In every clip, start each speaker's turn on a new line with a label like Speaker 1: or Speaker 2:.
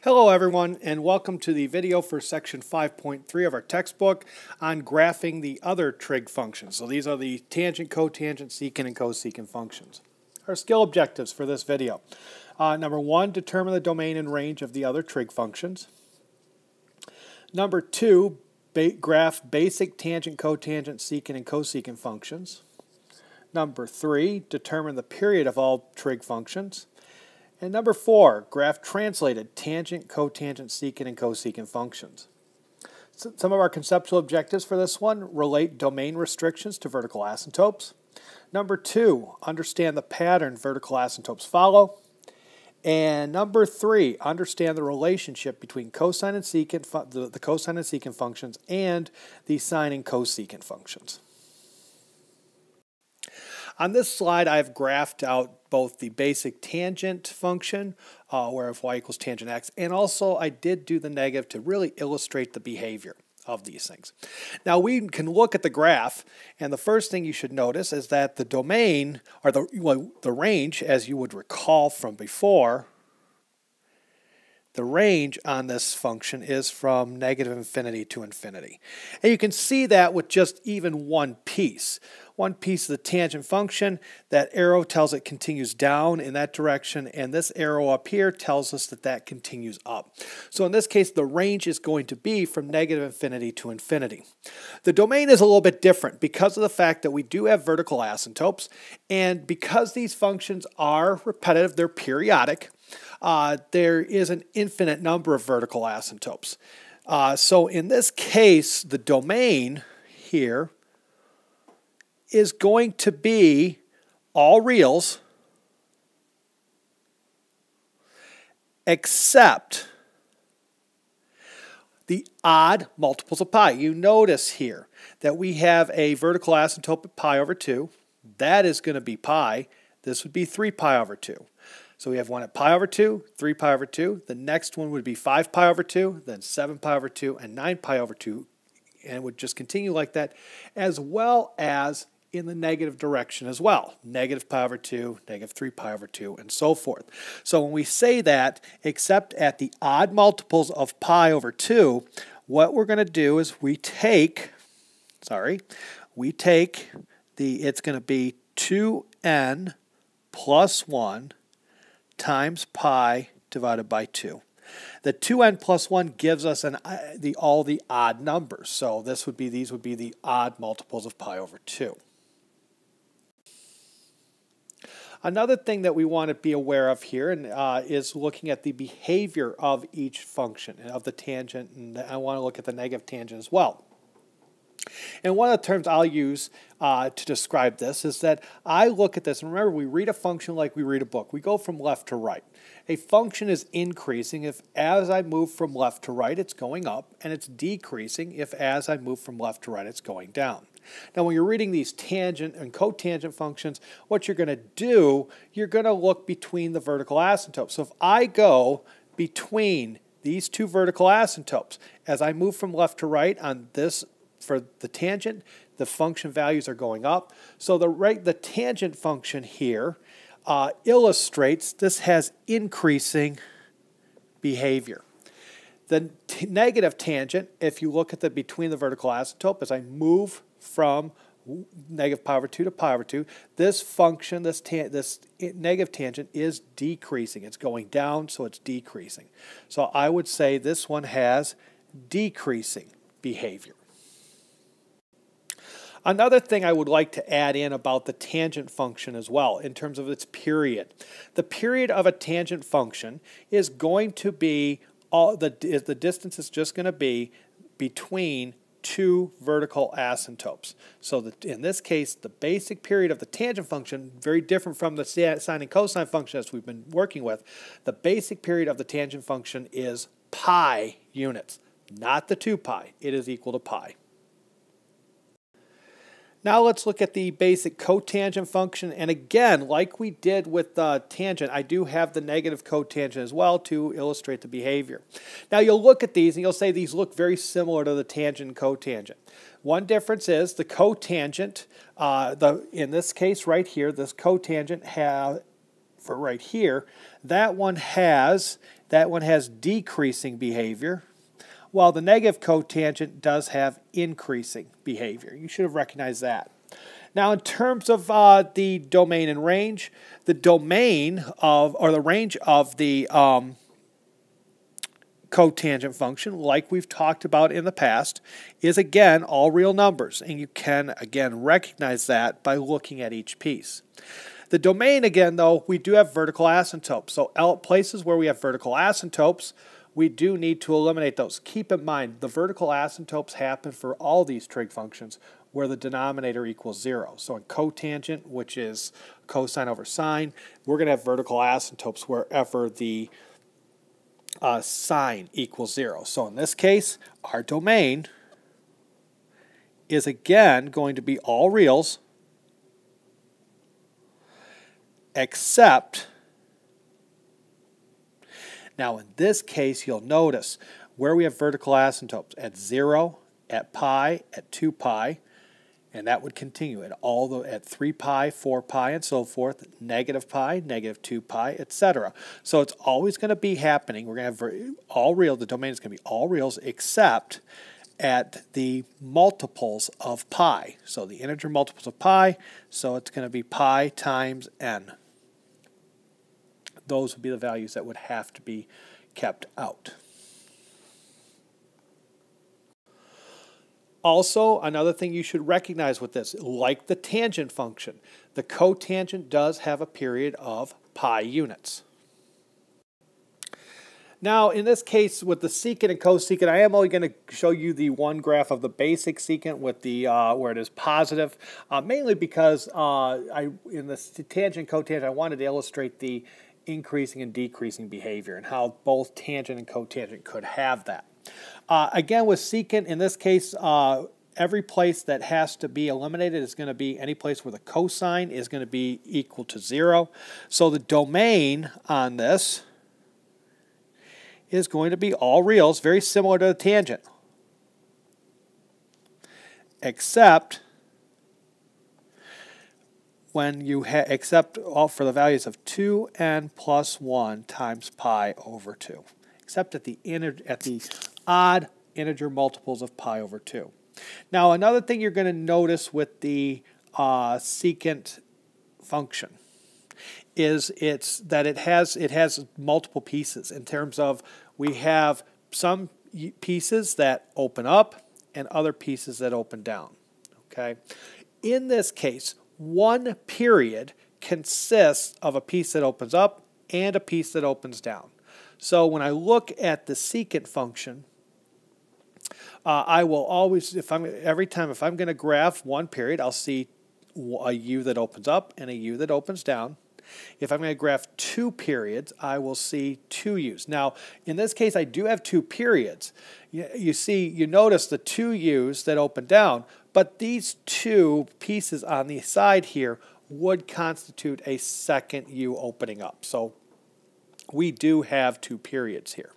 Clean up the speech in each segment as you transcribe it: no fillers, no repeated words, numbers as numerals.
Speaker 1: Hello everyone, and welcome to the video for section 5.3 of our textbook on graphing the other trig functions. So these are the tangent, cotangent, secant, and cosecant functions. Our skill objectives for this video. Number 1, determine the domain and range of the other trig functions. Number 2, graph basic tangent, cotangent, secant, and cosecant functions. Number 3, determine the period of all trig functions. And number 4, graph translated tangent, cotangent, secant, and cosecant functions. So some of our conceptual objectives for this one: relate domain restrictions to vertical asymptotes. Number 2, understand the pattern vertical asymptotes follow. And number 3, understand the relationship between cosine and secant, the cosine and secant functions and the sine and cosecant functions. On this slide, I've graphed out both the basic tangent function, where if y equals tangent x, and also I did do the negative to really illustrate the behavior of these things. Now we can look at the graph, and the first thing you should notice is that the domain, or the range, as you would recall from before, the range on this function is from negative infinity to infinity. And you can see that with just even one piece. One piece of the tangent function, that arrow tells it continues down in that direction, and this arrow up here tells us that that continues up. So in this case, the range is going to be from negative infinity to infinity. The domain is a little bit different because of the fact that we do have vertical asymptotes, and because these functions are repetitive, they're periodic, there is an infinite number of vertical asymptotes. So in this case, the domain here is going to be all reals except the odd multiples of pi. You notice here that we have a vertical asymptote of pi over 2. That is going to be pi. This would be 3 pi over 2. So we have one at pi over 2, 3 pi over 2. The next one would be 5 pi over 2, then 7 pi over 2, and 9 pi over 2. And it would just continue like that, as well as in the negative direction as well. Negative pi over 2, negative 3 pi over 2, and so forth. So when we say that, except at the odd multiples of pi over 2, what we're going to do is we take it's going to be 2n plus 1 times pi divided by 2. The 2n plus 1 gives us all the odd numbers. So these would be the odd multiples of pi over 2. Another thing that we want to be aware of here is looking at the behavior of each function, of the tangent, and I want to look at the negative tangent as well. And one of the terms I'll use to describe this is that I look at this, and remember, we read a function like we read a book. We go from left to right. A function is increasing if as I move from left to right it's going up, and it's decreasing if as I move from left to right it's going down. Now when you're reading these tangent and cotangent functions, what you're going to do, you're going to look between the vertical asymptotes. So if I go between these two vertical asymptotes, as I move from left to right on this, for the tangent, the function values are going up. So the tangent function here illustrates this has increasing behavior. The negative tangent, if you look at between the vertical asymptote, as I move from negative pi over 2 to pi over 2, this function, this negative tangent is decreasing. It's going down, so it's decreasing. So I would say this one has decreasing behavior. Another thing I would like to add in about the tangent function as well, in terms of its period. The period of a tangent function is going to be, the distance is just going to be between two vertical asymptotes. So in this case, the basic period of the tangent function, very different from the sine and cosine function as we've been working with, the basic period of the tangent function is pi units, not the 2 pi. It is equal to pi. Now let's look at the basic cotangent function, and again, like we did with the tangent, I do have the negative cotangent as well to illustrate the behavior. Now you'll look at these and you'll say these look very similar to the tangent and cotangent. One difference is the cotangent, in this case right here, this cotangent for right here, that one has That one has decreasing behavior, while the negative cotangent does have increasing behavior. You should have recognized that. Now, in terms of the domain and range, the domain of, or the range of the cotangent function, like we've talked about in the past, is again all real numbers, and you can again recognize that by looking at each piece. The domain, again, though, we do have vertical asymptotes. So places where we have vertical asymptotes, we do need to eliminate those. Keep in mind, the vertical asymptotes happen for all these trig functions where the denominator equals 0. So in cotangent, which is cosine over sine, we're going to have vertical asymptotes wherever the sine equals 0. So in this case, our domain is again going to be all reals, except, now in this case, you'll notice where we have vertical asymptotes at 0, at pi, at 2 pi, and that would continue at 3 pi, 4 pi, and so forth, negative pi, negative 2 pi, etc. So it's always going to be happening. We're going to have all real, the domain is going to be all reals except at the multiples of pi. So the integer multiples of pi, so it's going to be pi times n. Those would be the values that would have to be kept out. Also, another thing you should recognize with this, like the tangent function, the cotangent does have a period of pi units. Now, in this case, with the secant and cosecant, I am only going to show you the one graph of the basic secant with the where it is positive, mainly because in the tangent and cotangent, I wanted to illustrate the increasing and decreasing behavior and how both tangent and cotangent could have that. Again, with secant, in this case, every place that has to be eliminated is going to be any place where the cosine is going to be equal to 0. So the domain on this is going to be all reals, very similar to the tangent, except when you except all for the values of 2n plus 1 times pi over 2, except at the odd integer multiples of pi over 2. Now, another thing you're going to notice with the secant function is that it has multiple pieces in terms of we have some pieces that open up and other pieces that open down. Okay, in this case, one period consists of a piece that opens up and a piece that opens down. So when I look at the secant function, I will always, every time if I'm going to graph one period, I'll see a u that opens up and a u that opens down. If I'm going to graph two periods, I will see two u's. Now, in this case, I do have two periods. You notice the two u's that open down, but these two pieces on the side here would constitute a second u opening up. So we do have two periods here.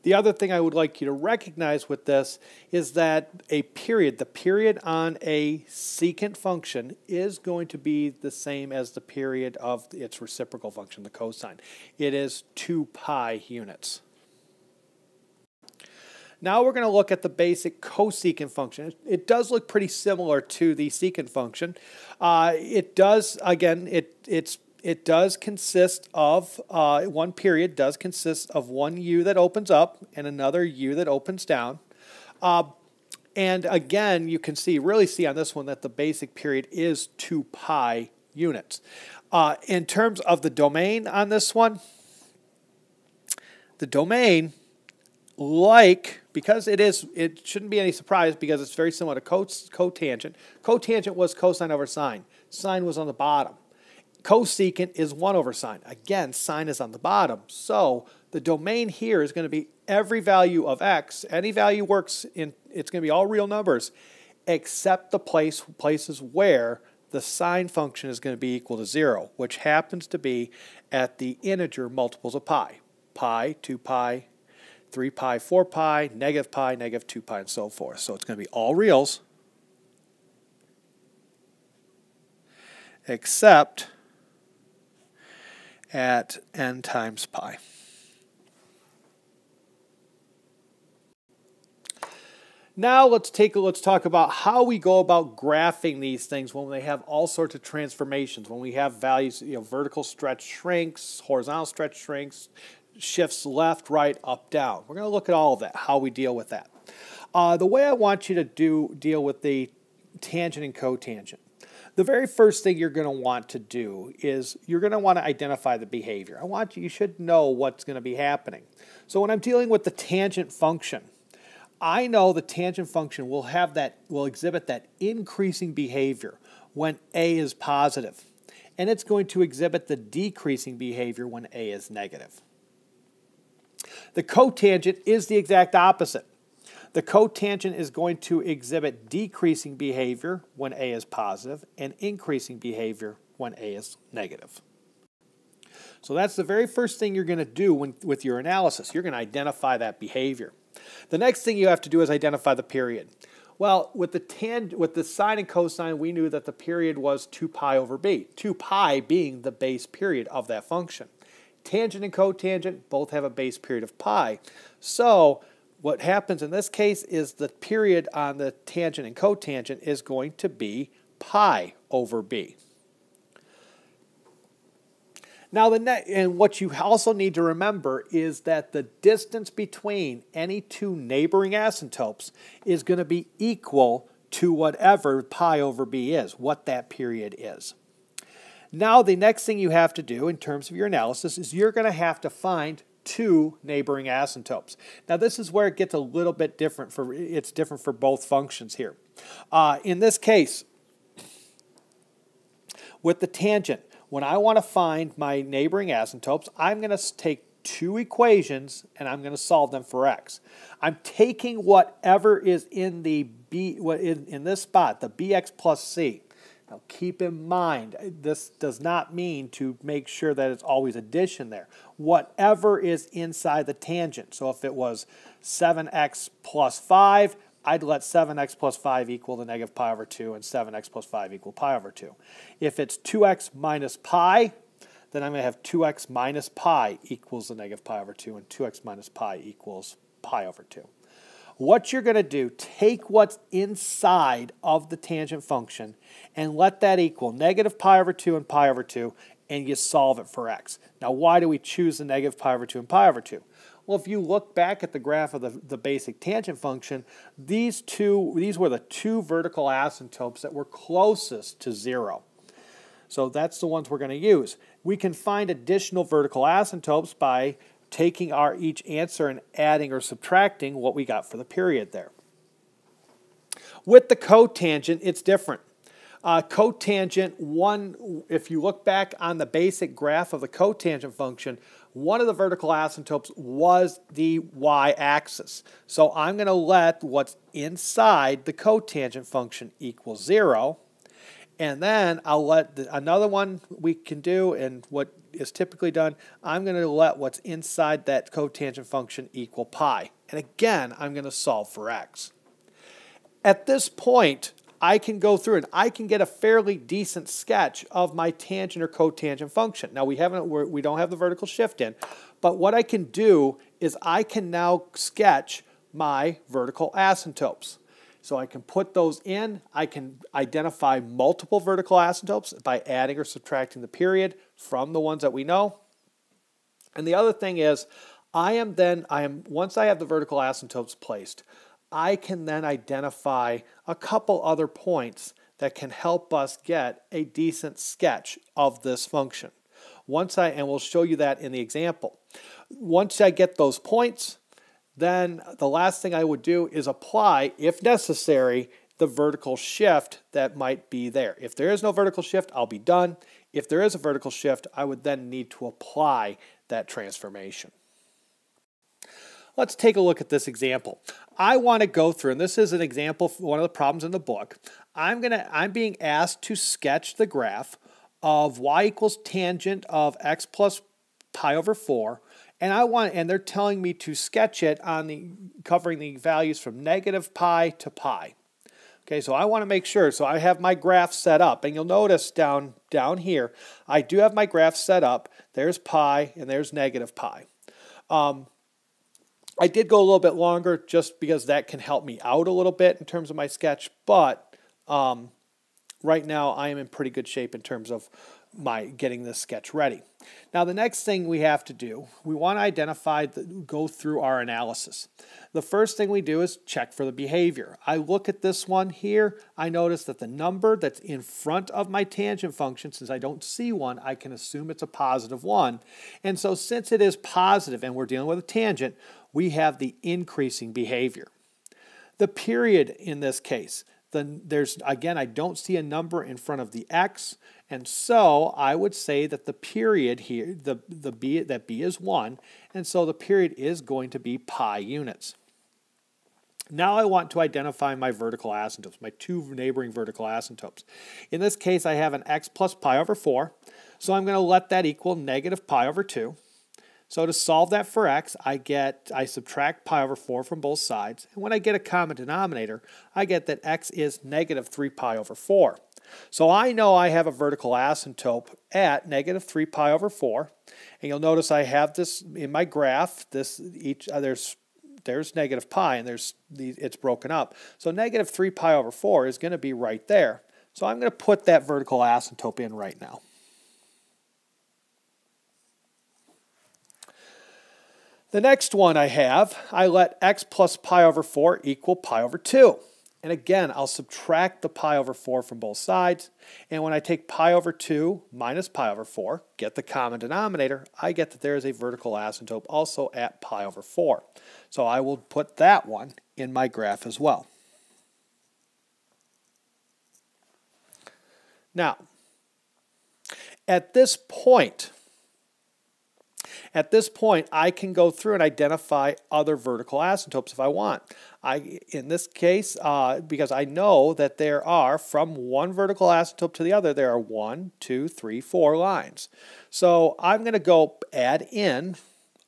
Speaker 1: The other thing I would like you to recognize with this is that the period on a secant function is going to be the same as the period of its reciprocal function, the cosine. It is 2 pi units. Now we're going to look at the basic cosecant function. It does look pretty similar to the secant function. It does consist of, one period does consist of one u that opens up and another u that opens down. And again, you can really see on this one that the basic period is 2 pi units. In terms of the domain on this one, the domain, because it shouldn't be any surprise because it's very similar to cotangent. Cotangent was cosine over sine. Sine was on the bottom. Cosecant is 1 over sine. Again, sine is on the bottom. So the domain here is going to be every value of x. Any value works in, it's going to be all real numbers, except the places where the sine function is going to be equal to 0, which happens to be at the integer multiples of pi. Pi, 2 pi, 3 pi, 4 pi, negative 2 pi, and so forth. So it's going to be all reals, except at n times pi. Now let's talk about how we go about graphing these things when they have all sorts of transformations, when we have values, vertical stretch shrinks, horizontal stretch shrinks, shifts left, right, up, down. We're going to look at all of that, how we deal with that. The way I want you to deal with the tangent and cotangent. The very first thing you're going to want to do is you're going to want to identify the behavior. You should know what's going to be happening. So when I'm dealing with the tangent function, I know the tangent function will exhibit that increasing behavior when A is positive, and it's going to exhibit the decreasing behavior when A is negative. The cotangent is the exact opposite. The cotangent is going to exhibit decreasing behavior when A is positive and increasing behavior when A is negative. So that's the very first thing you're going to do with your analysis. You're going to identify that behavior. The next thing you have to do is identify the period. Well, with the sine and cosine, we knew that the period was 2 pi over b, 2 pi being the base period of that function. Tangent and cotangent both have a base period of pi. So what happens in this case is the period on the tangent and cotangent is going to be pi over b. Now, and what you also need to remember is that the distance between any two neighboring asymptotes is going to be equal to whatever pi over b is, what that period is. Now, the next thing you have to do in terms of your analysis is you're going to have to find two neighboring asymptotes. Now, this is where it gets a little bit different. It's different for both functions here. In this case, with the tangent, when I want to find my neighboring asymptotes, I'm going to take two equations and I'm going to solve them for x. I'm taking whatever is in the in this spot, the bx plus c. Now keep in mind, this does not mean to make sure that it's always addition there. Whatever is inside the tangent. So if it was 7x plus 5, I'd let 7x plus 5 equal the negative pi over 2 and 7x plus 5 equal pi over 2. If it's 2x minus pi, then I'm going to have 2x minus pi equals the negative pi over 2 and 2x minus pi equals pi over 2. What you're going to do, take what's inside of the tangent function and let that equal negative pi over 2 and pi over 2, and you solve it for x. Now, why do we choose the negative pi over 2 and pi over 2? Well, if you look back at the graph of the basic tangent function, these were the two vertical asymptotes that were closest to 0. So that's the ones we're going to use. We can find additional vertical asymptotes by taking each answer and adding or subtracting what we got for the period there. With the cotangent, it's different. Cotangent, if you look back on the basic graph of the cotangent function, one of the vertical asymptotes was the y-axis. So I'm going to let what's inside the cotangent function equal 0. And then I'll let another one we can do, and what is typically done, I'm going to let what's inside that cotangent function equal pi. And again, I'm going to solve for x. At this point, I can go through and I can get a fairly decent sketch of my tangent or cotangent function. Now we don't have the vertical shift in, but what I can do is I can now sketch my vertical asymptotes. So I can put those in. I can identify multiple vertical asymptotes by adding or subtracting the period from the ones that we know. And the other thing is, once I have the vertical asymptotes placed, I can then identify a couple other points that can help us get a decent sketch of this function. And we'll show you that in the example. Once I get those points, then the last thing I would do is apply, if necessary, the vertical shift that might be there. If there is no vertical shift, I'll be done. If there is a vertical shift, I would then need to apply that transformation. Let's take a look at this example. I want to go through, and this is an example for one of the problems in the book. I'm being asked to sketch the graph of y equals tangent of x plus pi over 4, and they're telling me to sketch it covering the values from negative pi to pi. Okay, so I want to make sure. So I have my graph set up, and you'll notice down here, I do have my graph set up. There's pi and there's negative pi. I did go a little bit longer just because that can help me out a little bit in terms of my sketch, but right now I am in pretty good shape in terms of my getting this sketch ready. Now the next thing we have to do, we want to identify, go through our analysis. The first thing we do is check for the behavior. I look at this one here, I notice that the number that's in front of my tangent function, since I don't see one, I can assume it's a positive one. And so since it is positive and we're dealing with a tangent, we have the increasing behavior. The period in this case, again, I don't see a number in front of the x, and so I would say that the period here, that b is 1, and so the period is going to be pi units. Now I want to identify my vertical asymptotes, my two neighboring vertical asymptotes. In this case, I have an x plus pi over 4, so I'm going to let that equal negative pi over 2. So to solve that for x, I subtract pi over 4 from both sides, and when I get a common denominator, I get that x is negative 3 pi over 4. So I know I have a vertical asymptote at negative 3 pi over 4, and you'll notice I have this in my graph. There's negative pi, and it's broken up. So negative 3 pi over 4 is going to be right there. So I'm going to put that vertical asymptote in right now. The next one I let x plus pi over 4 equal pi over 2. And again, I'll subtract the pi over 4 from both sides. And when I take pi over 2 minus pi over 4, get the common denominator, I get that there is a vertical asymptote also at pi over 4. So I will put that one in my graph as well. Now, at this point, I can go through and identify other vertical asymptotes if I want. In this case, because I know that there are, from one vertical asymptote to the other, there are 1, 2, 3, 4 lines. So I'm going to go add in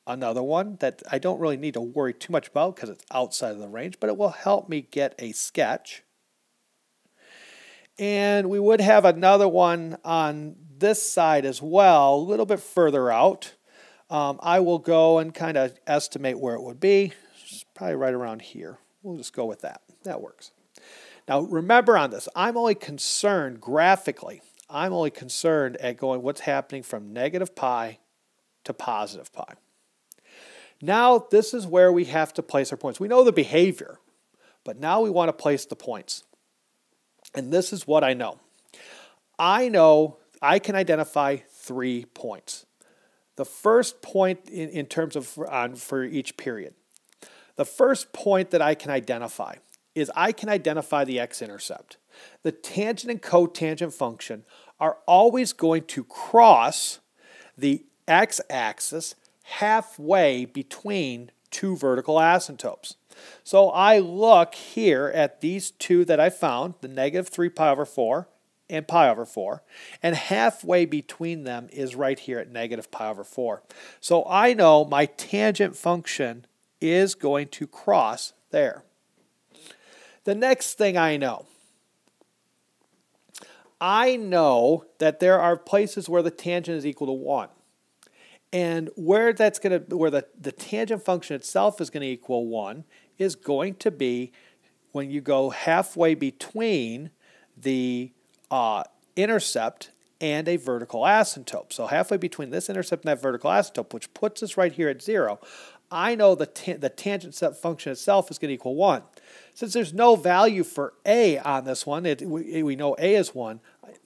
Speaker 1: another one that I don't really need to worry too much about because it's outside of the range, but it will help me get a sketch. And we would have another one on this side as well, a little bit further out. I will go and kind of estimate where it would be. It's probably right around here. We'll just go with that. That works. Now remember on this, I'm only concerned graphically. I'm only concerned at going what's happening from negative pi to positive pi. Now this is where we have to place our points. We know the behavior, but now we want to place the points. And this is what I know. I know I can identify 3 points. The first point in terms of for each period. The first point that I can identify is I can identify the x-intercept. The tangent and cotangent function are always going to cross the x-axis halfway between two vertical asymptotes. So I look here at these two that I found, the negative 3 pi over 4 and pi over 4, and halfway between them is right here at negative pi over 4. So I know my tangent function is going to cross there. The next thing I know that there are places where the tangent is equal to 1. And where the tangent function itself is going to equal 1 is going to be when you go halfway between the intercept and a vertical asymptote. So halfway between this intercept and that vertical asymptote, which puts us right here at 0, I know the tangent function itself is going to equal 1. Since there's no value for a on this one, we know a is 1.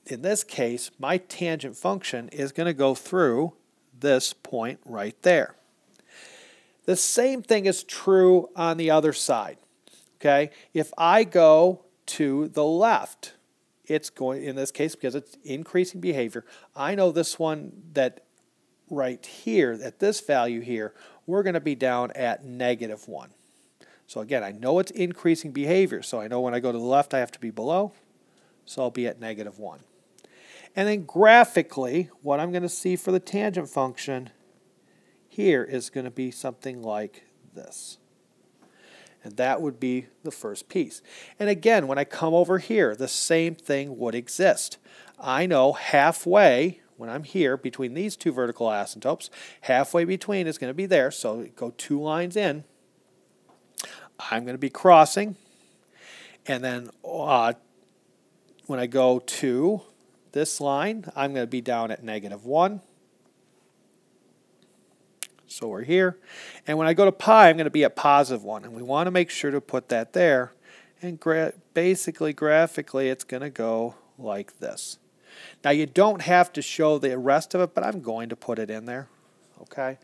Speaker 1: In this case, my tangent function is going to go through this point right there. The same thing is true on the other side. Okay, if I go to the left, it's going, in this case, because it's increasing behavior, I know this one that right here, at this value here, we're going to be down at negative 1. So again, I know it's increasing behavior, so I know when I go to the left, I have to be below, so I'll be at negative 1. And then graphically, what I'm going to see for the tangent function here is going to be something like this. And that would be the first piece. And again, when I come over here, the same thing would exist. I know halfway, when I'm here, between these two vertical asymptotes, halfway between is going to be there, so go 2 lines in. I'm going to be crossing. And then when I go to this line, I'm going to be down at -1. So we're here. And when I go to pi, I'm going to be at +1. And we want to make sure to put that there. And basically, graphically, it's going to go like this. Now, you don't have to show the rest of it, but I'm going to put it in there. Okay.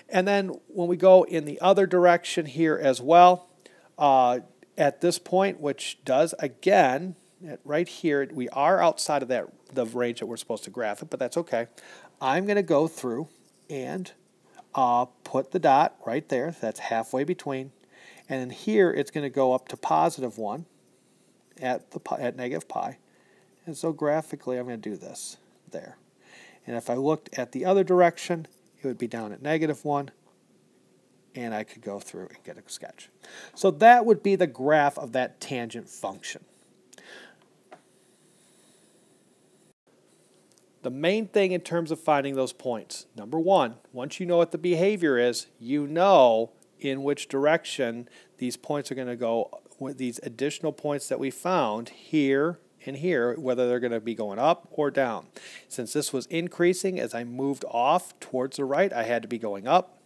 Speaker 1: And then when we go in the other direction here as well, at this point, which does, again, right here, we are outside of the range that we're supposed to graph it, but that's okay. I'm going to go through and put the dot right there. That's halfway between. And then here, it's going to go up to +1 at -pi. And so graphically, I'm going to do this there. And if I looked at the other direction, it would be down at -1. And I could go through and get a sketch. So that would be the graph of that tangent function. The main thing in terms of finding those points, number one, once you know what the behavior is, you know in which direction these points are going to go with these additional points that we found here and here, whether they're going to be going up or down. Since this was increasing as I moved off towards the right, I had to be going up.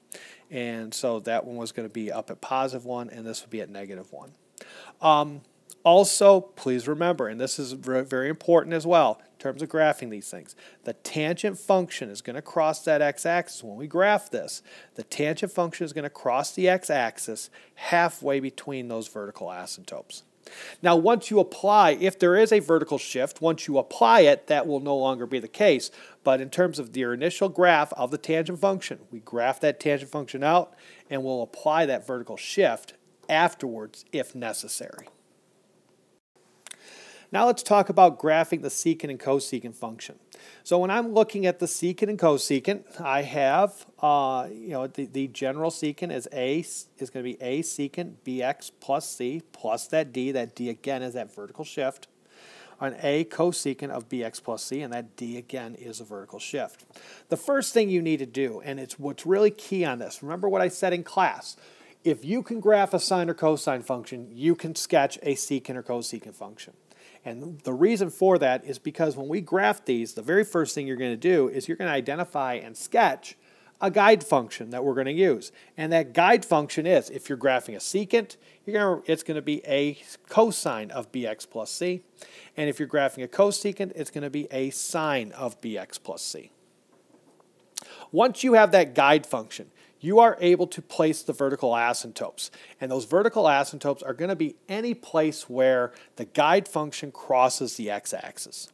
Speaker 1: And so that one was going to be up at +1, and this would be at -1. Also, please remember, and this is very important as well, in terms of graphing these things, the tangent function is going to cross that x-axis. When we graph this, the tangent function is going to cross the x-axis halfway between those vertical asymptotes. Now, once you apply, if there is a vertical shift, once you apply it, that will no longer be the case. But in terms of your initial graph of the tangent function, we graph that tangent function out, and we'll apply that vertical shift afterwards if necessary. Now let's talk about graphing the secant and cosecant function. So when I'm looking at the secant and cosecant, I have, the general secant is going to be a secant bx plus c plus that d. That d again is that vertical shift. An a cosecant of bx plus c, and that d again is a vertical shift. The first thing you need to do, and it's what's really key on this, remember what I said in class. If you can graph a sine or cosine function, you can sketch a secant or cosecant function. And the reason for that is because when we graph these, the very first thing you're going to do is you're going to identify and sketch a guide function that we're going to use. And that guide function is, if you're graphing a secant, it's going to be a cosine of bx plus c. And if you're graphing a cosecant, it's going to be a sine of bx plus c. Once you have that guide function, you are able to place the vertical asymptotes. And those vertical asymptotes are going to be any place where the guide function crosses the x-axis.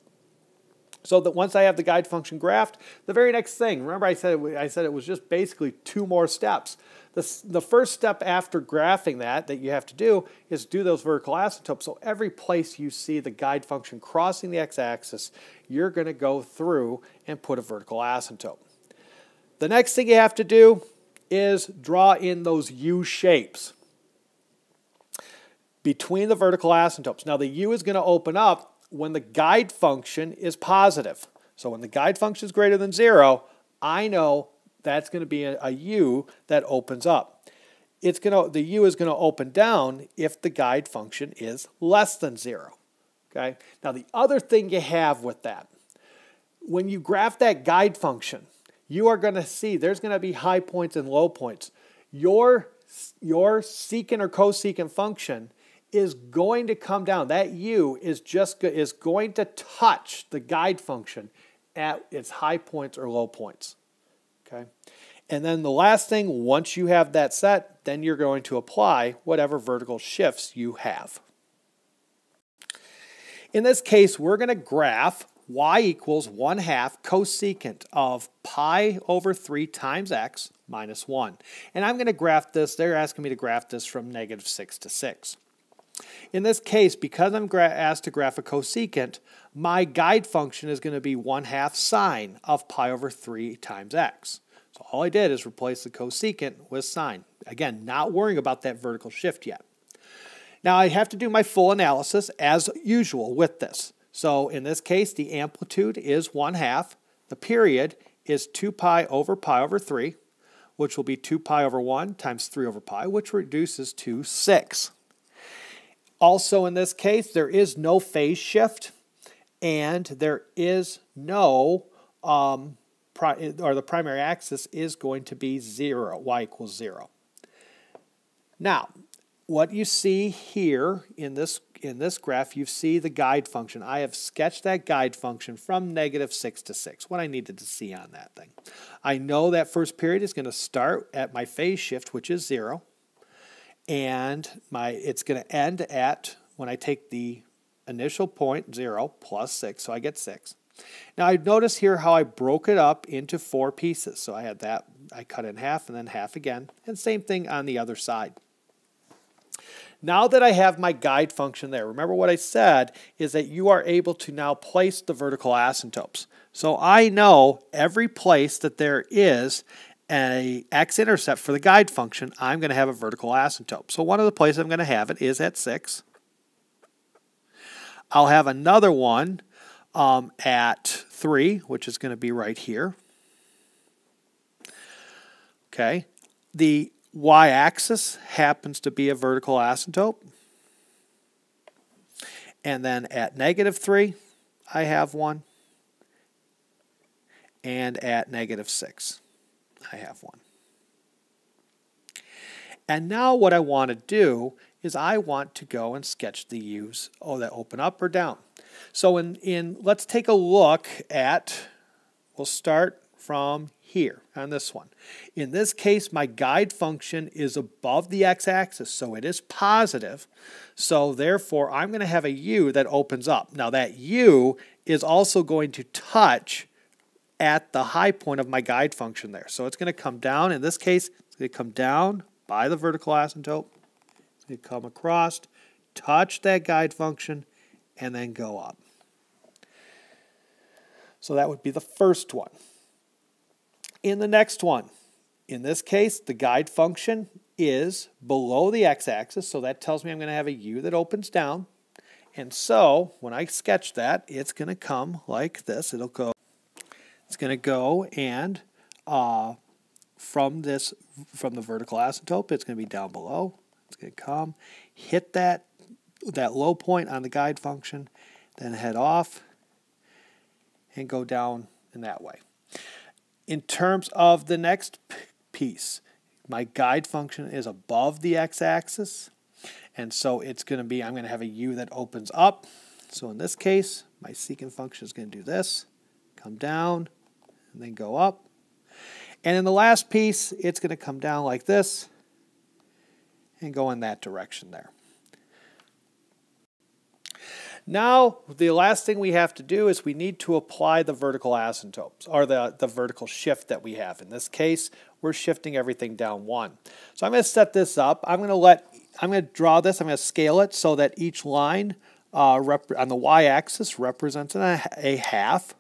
Speaker 1: So that once I have the guide function graphed, the very next thing, remember I said it was just basically 2 more steps. The first step after graphing that you have to do is do those vertical asymptotes. So every place you see the guide function crossing the x-axis, you're going to go through and put a vertical asymptote. The next thing you have to do is draw in those U shapes between the vertical asymptotes. Now the U is going to open up when the guide function is positive. So when the guide function is greater than 0, I know that's going to be a U that opens up. The U is going to open down if the guide function is less than 0. Okay? Now the other thing you have with that, when you graph that guide function, you are going to see there's going to be high points and low points. Your secant or cosecant function is going to come down. That U is going to touch the guide function at its high points or low points. Okay? And then the last thing, once you have that set, then you're going to apply whatever vertical shifts you have. In this case, we're going to graph y equals 1/2 cosecant of pi over 3 times x minus 1. And I'm going to graph this. They're asking me to graph this from -6 to 6. In this case, because I'm asked to graph a cosecant, my guide function is going to be 1/2 sine of pi over 3 times x. So all I did is replace the cosecant with sine. Again, not worrying about that vertical shift yet. Now I have to do my full analysis as usual with this. So in this case, the amplitude is 1/2. The period is 2 pi over 3. which will be 2 pi over 1 times 3 over pi, which reduces to 6. Also in this case, there is no phase shift, and there is no, or the primary axis is going to be 0, y equals 0. Now, what you see here in this graph, you see the guide function. I have sketched that guide function from -6 to 6, what I needed to see on that thing. I know that first period is going to start at my phase shift, which is 0, and it's going to end at, when I take the initial point, 0 plus 6, so I get 6. Now I notice here how I broke it up into 4 pieces. So I had that, I cut it in half and then half again, and same thing on the other side. Now that I have my guide function there, remember what I said is that you are able to now place the vertical asymptotes. So I know every place that there is an x-intercept for the guide function, I'm going to have a vertical asymptote. So one of the places I'm going to have it is at 6. I'll have another one at 3, which is going to be right here. Okay. The y-axis happens to be a vertical asymptote. And then at -3, I have one. And at -6, I have one. And now what I want to do is I want to go and sketch the U's that open up or down. So let's take a look at, we'll start from here on this one. In this case, my guide function is above the x-axis, so it is positive. So therefore, I'm going to have a U that opens up. Now that U is also going to touch at the high point of my guide function there. So it's going to come down. In this case, it's going to come down by the vertical asymptote. It's going to come across, touch that guide function, and then go up. So that would be the first one. In the next one, in this case, the guide function is below the x-axis, so that tells me I'm going to have a U that opens down. And so when I sketch that, it's going to come like this. It's going to go and from the vertical asymptote, it's going to be down below. It's going to come, hit that low point on the guide function, then head off and go down in that way. In terms of the next piece, my guide function is above the x-axis, and so it's going to be, I'm going to have a U that opens up. So in this case, my secant function is going to do this, come down, and then go up. And in the last piece, it's going to come down like this and go in that direction there. Now, the last thing we have to do is we need to apply the vertical asymptotes, or the vertical shift that we have. In this case, we're shifting everything down 1. So I'm going to set this up. I'm going to draw this. I'm going to scale it so that each line on the y-axis represents a half.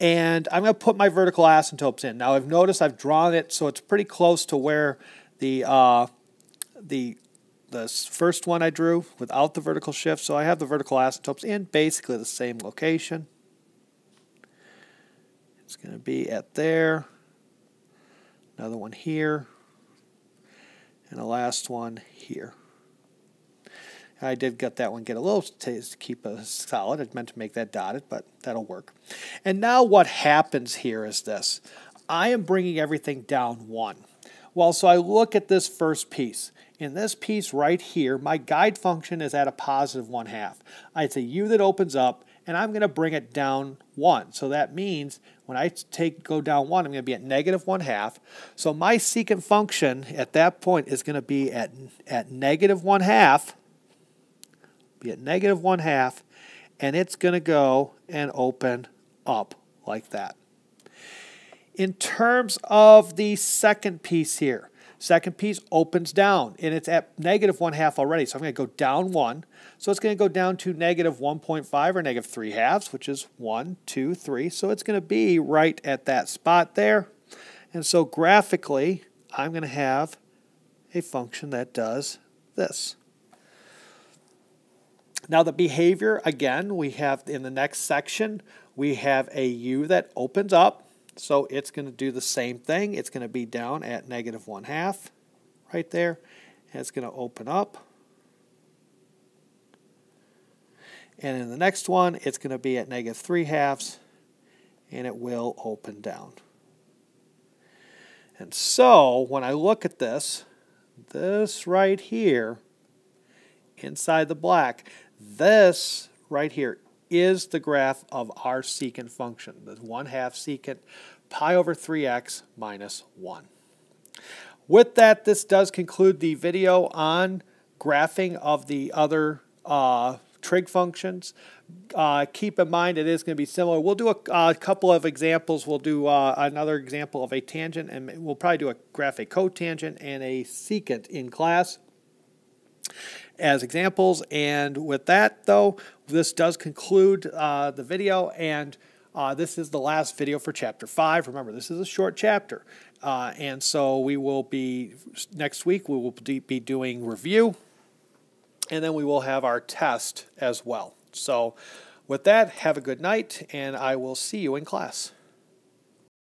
Speaker 1: And I'm going to put my vertical asymptotes in. Now, I've noticed I've drawn it so it's pretty close to where the first one I drew without the vertical shift. So I have the vertical asymptotes in basically the same location. It's going to be at there, another one here, and the last one here. I did get that one get a little to keep it solid. I meant to make that dotted, but that'll work. And now what happens here is this. I am bringing everything down 1. Well, so I look at this first piece. In this piece right here, my guide function is at a positive 1/2. It's a U that opens up, and I'm going to bring it down 1. So that means when I go down 1, I'm going to be at -1/2. So my secant function at that point is going to be at -1/2. Be at -1/2, and it's going to go and open up like that. In terms of the second piece here, second piece opens down, and it's at -1/2 already, so I'm going to go down 1. So it's going to go down to -1.5 or -3/2, which is 1, 2, 3. So it's going to be right at that spot there. And so graphically, I'm going to have a function that does this. Now the behavior, again, we have in the next section, we have a U that opens up. So it's going to do the same thing. It's going to be down at -1/2 right there. And it's going to open up. And in the next one, it's going to be at -3/2, and it will open down. And so when I look at this right here, inside the black, this right here is the graph of our secant function, the 1/2 secant pi over 3x minus 1. With that, this does conclude the video on graphing of the other trig functions. Keep in mind it is going to be similar. We'll do a couple of examples. We'll do another example of a tangent, and we'll probably do a graph a cotangent and a secant in class as examples. And with that, though, this does conclude the video, and this is the last video for Chapter 5. Remember, this is a short chapter, and so we will be, next week, we will be doing review, and then we will have our test as well. So with that, have a good night, and I will see you in class.